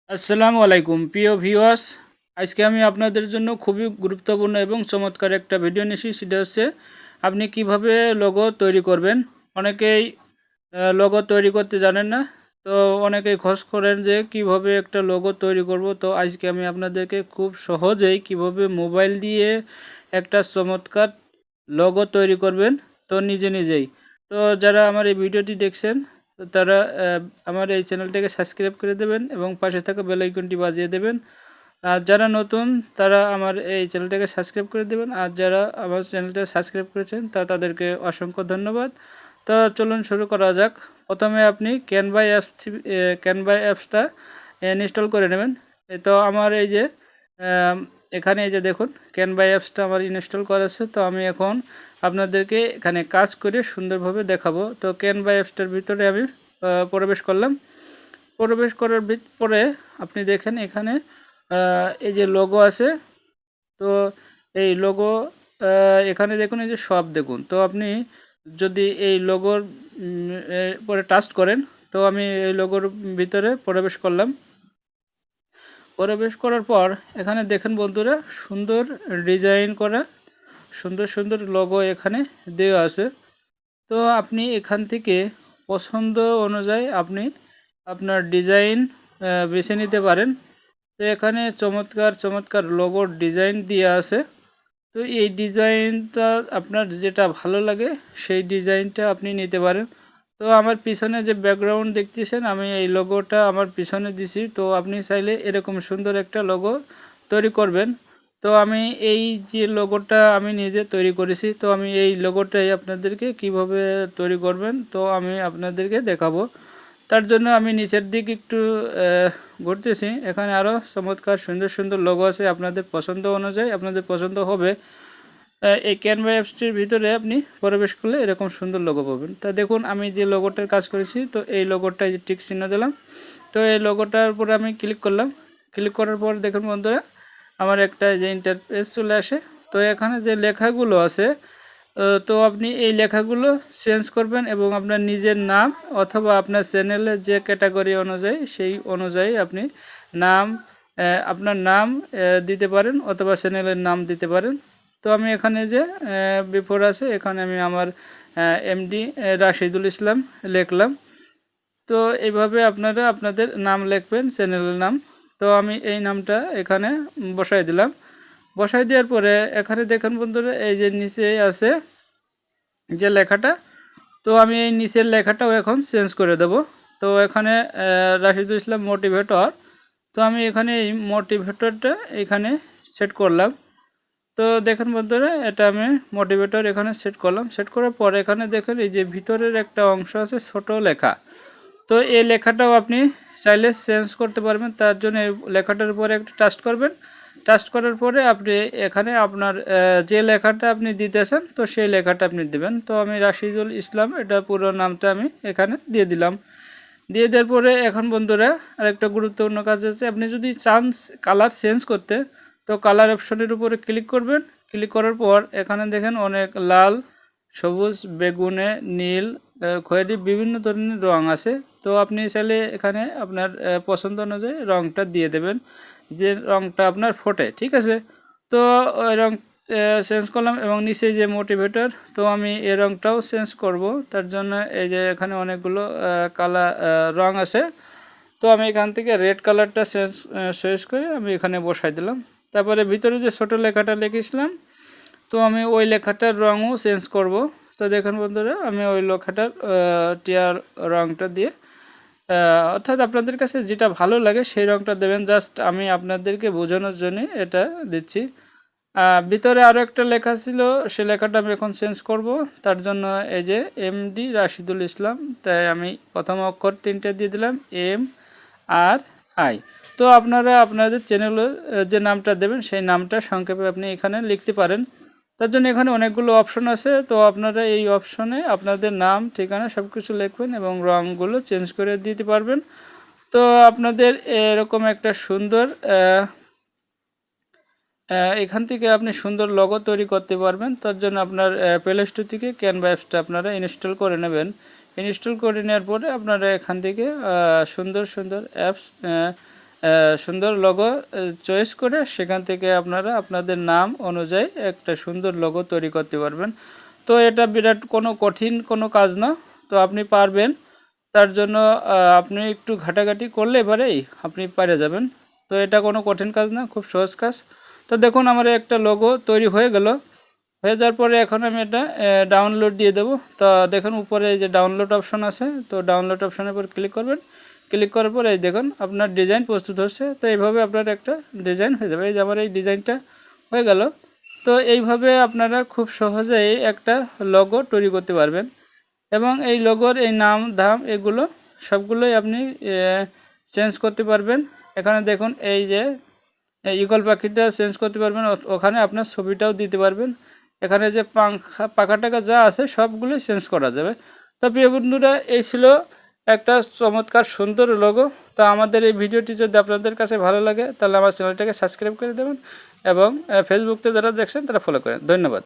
আসসালামু আলাইকুম প্রিয় ভিউয়ার্স। আজকে আমি আপনাদের জন্য খুবই গুরুত্বপূর্ণ এবং চমৎকার একটা ভিডিও নিয়েছি। সেটা হচ্ছে আপনি কিভাবে লোগো তৈরি করবেন। অনেকেই লোগো তৈরি করতে জানেন না, তো অনেকেই খোঁজ করেন যে কিভাবে একটা লোগো তৈরি করব। তো আজকে আমি আপনাদেরকে খুব সহজেই কিভাবে মোবাইল দিয়ে একটা চমৎকার লোগো তৈরি করবেন, তো নিজে নিজেই। তো যারা আমার এই ভিডিওটি দেখছেন, তো তারা আমার এই চ্যানেলটাকে সাবস্ক্রাইব করে দেবেন এবং পাশে থাকা বেল আইকনটি বাজিয়ে দেবেন। আর যারা নতুন তারা আমার এই চ্যানেলটাকে সাবস্ক্রাইব করে দেবেন, আর যারা আমার চ্যানেলটা সাবস্ক্রাইব করেছেন তাদেরকে অসংখ্য ধন্যবাদ। তো চলুন শুরু করা যাক। প্রথমে আপনি ক্যানভা অ্যাপসটা ইনস্টল করে নেবেন। তো আমার এই যে এখানে এই যে দেখুন, ক্যানভা অ্যাপসটা আমার ইনস্টল করা আছে। তো আমি এখন আপনাদেরকে এখানে কাজ করে সুন্দরভাবে দেখাবো। তো ক্যানভা অ্যাপসটার ভিতরে আমি প্রবেশ করলাম। প্রবেশ করার পরে আপনি দেখেন এখানে এই যে লোগো আছে। তো এই লোগো এখানে দেখুন, এই যে সব দেখুন। তো আপনি যদি এই লোগোর পরে টাচ করেন, তো আমি এই লোগোর ভিতরে প্রবেশ করলাম। প্রবেশ করার পর এখানে দেখেন বন্ধুরা, সুন্দর ডিজাইন করা সুন্দর সুন্দর লোগো এখানে দেওয়া আছে। তো আপনি এখান থেকে পছন্দ অনুযায়ী আপনি আপনার ডিজাইন বেছে নিতে পারেন। তো এখানে চমৎকার চমৎকার লোগোর ডিজাইন দেওয়া আছে। তো এই ডিজাইনটা আপনার যেটা ভালো লাগে সেই ডিজাইনটা আপনি নিতে পারেন। তো আমার পিছনে যে ব্যাকগ্রাউন্ড দেখতেছেন, আমি এই লোগোটা আমার পিছনে দিছি। তো আপনি চাইলে এরকম সুন্দর একটা লোগো তৈরি করবেন। তো আমি এই যে লোগোটা আমি নিজে তৈরি করেছি, তো আমি এই লোগোটাই আপনাদেরকে কিভাবে তৈরি করবেন তো আমি আপনাদেরকে দেখাবো। তার জন্য আমি নিচের দিক একটু ঘুরতেছি। এখানে আরও চমৎকার সুন্দর সুন্দর লোগো আছে, আপনাদের পছন্দ অনুযায়ী আপনাদের পছন্দ হবে। এই ক্যানভা অ্যাপসটির ভিতরে আপনি প্রবেশ করলে এরকম সুন্দর লোগো পাবেন। তা দেখুন, আমি যে লোগোটার কাজ করেছি, তো এই লোগোটায় যে টিক চিহ্ন দিলাম। তো এই লোগোটার উপরে আমি ক্লিক করলাম। ক্লিক করার পর দেখুন বন্ধুরা, আমার একটা যে ইন্টারফেস চলে আসে। তো এখানে যে লেখাগুলো আছে, তো আপনি এই লেখাগুলো চেঞ্জ করবেন এবং আপনার নিজের নাম অথবা আপনার চ্যানেলের যে ক্যাটাগরি অনুযায়ী সেই অনুযায়ী আপনি নাম আপনার নাম দিতে পারেন অথবা চ্যানেলের নাম দিতে পারেন। তো আমি এখানে যে বিফোর আছে, এখানে আমি আমার এমডি রাশিদুল ইসলাম লিখলাম। তো এইভাবে আপনারা আপনাদের নাম লিখবেন, চ্যানেলের নাম। তো আমি এই নামটা এখানে বসাই দিলাম। বসাই দেওয়ার পরে এখানে দেখেন বন্ধুরা, এই যে নিচে আছে যে লেখাটা, তো আমি এই নিচের লেখাটাও এখন চেঞ্জ করে দেব। তো এখানে রাশিদুল ইসলাম মোটিভেটর, তো আমি এখানে এই মোটিভেটরটা এখানে সেট করলাম। তো দেখেন বন্ধুরা, এটা আমি মোটিভেটর এখানে সেট করলাম। সেট করার পর এখানে দেখেন এই যে ভিতরের একটা অংশ আছে ছোট লেখা। তো এই লেখাটাও আপনি চাইলে চেঞ্জ করতে পারবেন। তার জন্য এই লেখাটার উপরে একটা টাচ করবেন। টাচ করার পরে আপনি এখানে আপনার যে লেখাটা আপনি দিতেছেন, তো সেই লেখাটা আপনি দিবেন। তো আমি রাশিদুল ইসলাম, এটা পুরো নামটা আমি এখানে দিয়ে দিলাম। দিয়ে দেওয়ার পরে এখন বন্ধুরা আরেকটা গুরুত্বপূর্ণ কাজ আছে। আপনি যদি চান কালার চেঞ্জ করতে, তো কালার অপশনের উপরে ক্লিক করবেন। ক্লিক করার পর এখানে দেখেন অনেক লাল, সবুজ, বেগুনে, নীল, খয়েরি বিভিন্ন ধরনের রং আছে। তো আপনি চাইলে এখানে আপনার পছন্দ অনুযায়ী রংটা দিয়ে দেবেন, যে রংটা আপনার ফোটে, ঠিক আছে। তো ওই রং চেঞ্জ করলাম এবং নিচে যে মোটিভেটর, তো আমি এই রংটাও চেঞ্জ করব। তার জন্য এই যে এখানে অনেকগুলো কালার রং আছে। তো আমি এখান থেকে রেড কালারটা চেঞ্জ করে আমি এখানে বসাই দিলাম। তারপরে ভিতরে যে ছোটো লেখাটা লিখেছিলাম, তো আমি ওই লেখাটার রঙও চেঞ্জ করব। তো দেখুন বন্ধুরা, আমি ওই লেখাটার টিয়ার রঙটা দিয়ে, অর্থাৎ আপনাদের কাছে যেটা ভালো লাগে সেই রঙটা দেবেন। জাস্ট আমি আপনাদেরকে বোঝানোর জন্য এটা দিচ্ছি। ভিতরে আরও একটা লেখা ছিল, সে লেখাটা আমি এখন চেঞ্জ করব। তার জন্য এই যে এমডি রাশিদুল ইসলাম, তাই আমি প্রথম অক্ষর 3টে দিয়ে দিলাম, MRI। তো আপনারা আপনাদের চ্যানেলের যে নামটা দেবেন সেই নামটা সংক্ষেপে আপনি এখানে লিখতে পারেন। তার জন্য এখানে অনেকগুলো অপশন আছে। তো আপনারা এই অপশনে আপনাদের নাম, ঠিকানা সব কিছু লিখবেন এবং রঙগুলো চেঞ্জ করে দিতে পারবেন। তো আপনাদের এরকম একটা সুন্দর এখান থেকে আপনি সুন্দর লোগো তৈরি করতে পারবেন। তার জন্য আপনার প্লে স্টোর থেকে ক্যানভা অ্যাপসটা আপনারা ইনস্টল করে নেবেন। ইনস্টল করে নেওয়ার পরে আপনারা এখান থেকে সুন্দর সুন্দর অ্যাপস সুন্দর লোগো চয়েস করে সেখান থেকে আপনারা আপনাদের নাম অনুযায়ী একটা সুন্দর লোগো তৈরি করতে পারবেন। তো এটা বিরাট কোনো কঠিন কোনো কাজ না, তো আপনি পারবেন। তার জন্য আপনি একটু ঘাটাঘাটি করলে এবারেই আপনি পেরে যাবেন। তো এটা কোনো কঠিন কাজ না, খুব সহজ কাজ। তো দেখুন আমার একটা লোগো তৈরি হয়ে গেল। হয়ে যাওয়ার পরে এখন আমি এটা ডাউনলোড দিয়ে দেবো। তো দেখুন উপরে এই যে ডাউনলোড অপশন আছে, তো ডাউনলোড অপশনের উপর ক্লিক করবেন। ক্লিক করার পরে এই দেখুন আপনার ডিজাইন প্রস্তুত হচ্ছে। তো এইভাবে আপনার একটা ডিজাইন হয়ে যাবে। এই যে আমার এই ডিজাইনটা হয়ে গেল। তো এইভাবে আপনারা খুব সহজেই একটা লোগো তৈরি করতে পারবেন এবং এই লোগোর এই নাম ধাম এগুলো সবগুলোই আপনি চেঞ্জ করতে পারবেন। এখানে দেখুন এই যে ইগল পাখিটা চেঞ্জ করতে পারবেন, ওখানে আপনার ছবিটাও দিতে পারবেন। এখানে যে পাখা টাকা যা আছে সবগুলোই চেঞ্জ করা যাবে। তো প্রিয় বন্ধুরা, এই ছিল একটা চমৎকার সুন্দর লোগো। তো আমাদের এই ভিডিওটি যদি আপনাদের কাছে ভালো লাগে তাহলে আমার চ্যানেলটাকে সাবস্ক্রাইব করে দেবেন এবং ফেসবুকতে যারা দেখছেন তারা ফলো করেন। ধন্যবাদ।